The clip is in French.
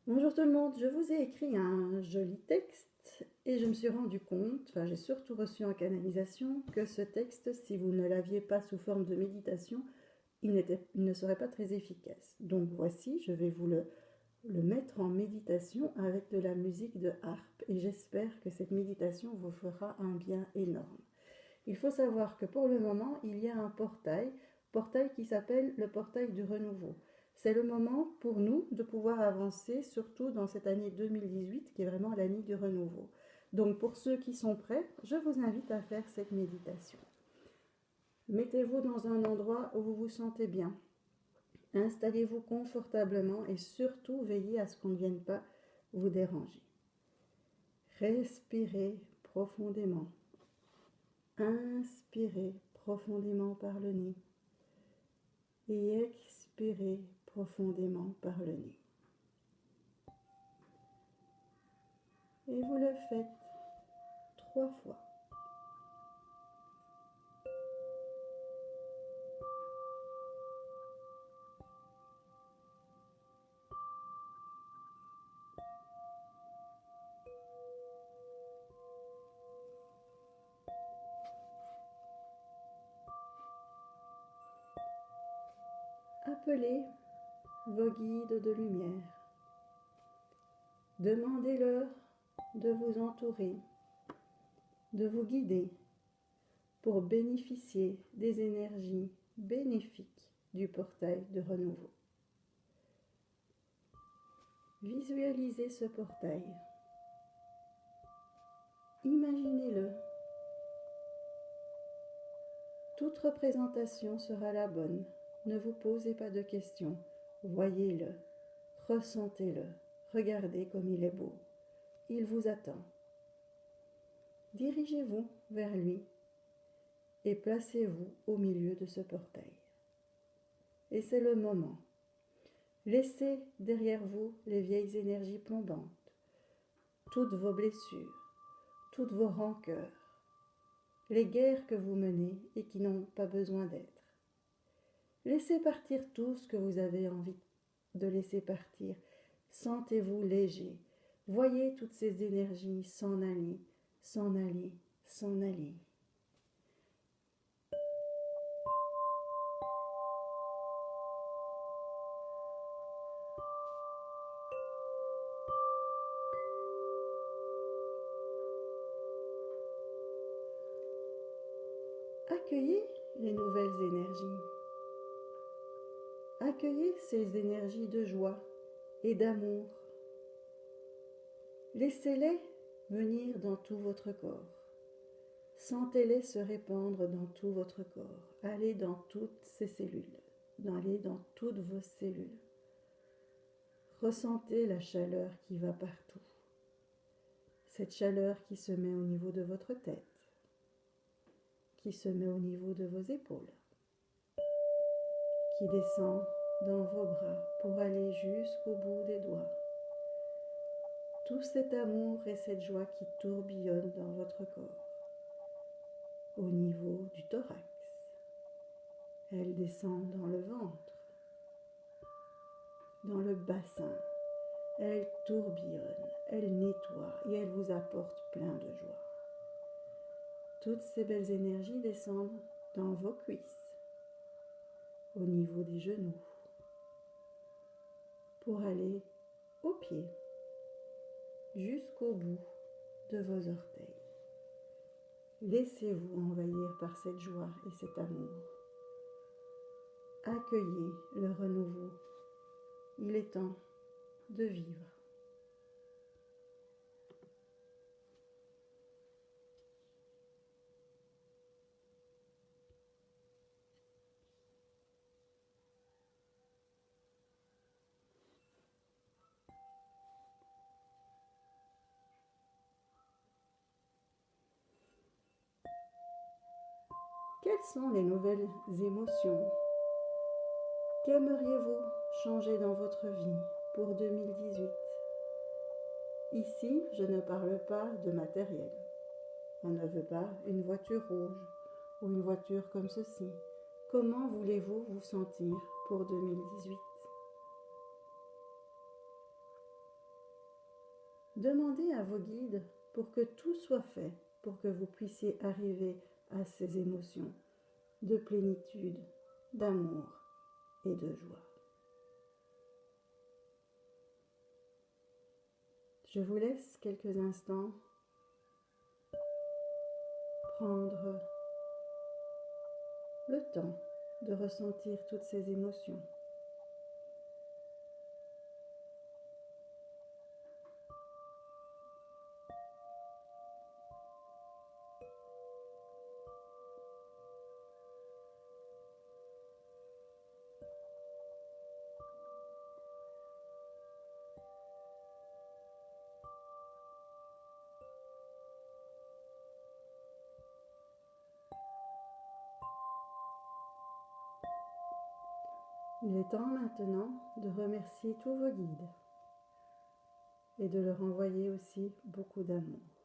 Bonjour tout le monde, je vous ai écrit un joli texte et je me suis rendu compte, enfin j'ai surtout reçu en canalisation, que ce texte, si vous ne l'aviez pas sous forme de méditation, il ne serait pas très efficace. Donc voici, je vais vous le mettre en méditation avec de la musique de harpe et j'espère que cette méditation vous fera un bien énorme. Il faut savoir que pour le moment, il y a un portail qui s'appelle le portail du renouveau. C'est le moment pour nous de pouvoir avancer, surtout dans cette année 2018 qui est vraiment l'année du renouveau. Donc pour ceux qui sont prêts, je vous invite à faire cette méditation. Mettez-vous dans un endroit où vous vous sentez bien. Installez-vous confortablement et surtout veillez à ce qu'on ne vienne pas vous déranger. Respirez profondément. Inspirez profondément par le nez et expirez profondément par le nez. Et vous le faites 3 fois. Appelez vos guides de lumière. Demandez-leur de vous entourer, de vous guider pour bénéficier des énergies bénéfiques du portail de renouveau. Visualisez ce portail. Imaginez-le. Toute représentation sera la bonne. Ne vous posez pas de questions. Voyez-le, ressentez-le, regardez comme il est beau. Il vous attend. Dirigez-vous vers lui et placez-vous au milieu de ce portail. Et c'est le moment. Laissez derrière vous les vieilles énergies plombantes, toutes vos blessures, toutes vos rancœurs, les guerres que vous menez et qui n'ont pas besoin d'être. Laissez partir tout ce que vous avez envie de laisser partir. Sentez-vous léger. Voyez toutes ces énergies s'en aller, s'en aller, s'en aller. Accueillez les nouvelles énergies. Accueillez ces énergies de joie et d'amour. Laissez-les venir dans tout votre corps. Sentez-les se répandre dans tout votre corps. Allez dans toutes ces cellules. Allez dans toutes vos cellules. Ressentez la chaleur qui va partout. Cette chaleur qui se met au niveau de votre tête, qui se met au niveau de vos épaules, qui descend dans vos bras pour aller jusqu'au bout des doigts. Tout cet amour et cette joie qui tourbillonnent dans votre corps, au niveau du thorax. Elle descend dans le ventre, dans le bassin. Elle tourbillonne, elle nettoie et elle vous apporte plein de joie. Toutes ces belles énergies descendent dans vos cuisses, au niveau des genoux, pour aller aux pieds, jusqu'au bout de vos orteils. Laissez-vous envahir par cette joie et cet amour. Accueillez le renouveau. Il est temps de vivre. Quelles sont les nouvelles émotions? Qu'aimeriez-vous changer dans votre vie pour 2018? Ici, je ne parle pas de matériel. On ne veut pas une voiture rouge ou une voiture comme ceci. Comment voulez-vous vous sentir pour 2018? Demandez à vos guides pour que tout soit fait, pour que vous puissiez arriver à ces émotions de plénitude, d'amour et de joie. Je vous laisse quelques instants prendre le temps de ressentir toutes ces émotions. Il est temps maintenant de remercier tous vos guides et de leur envoyer aussi beaucoup d'amour.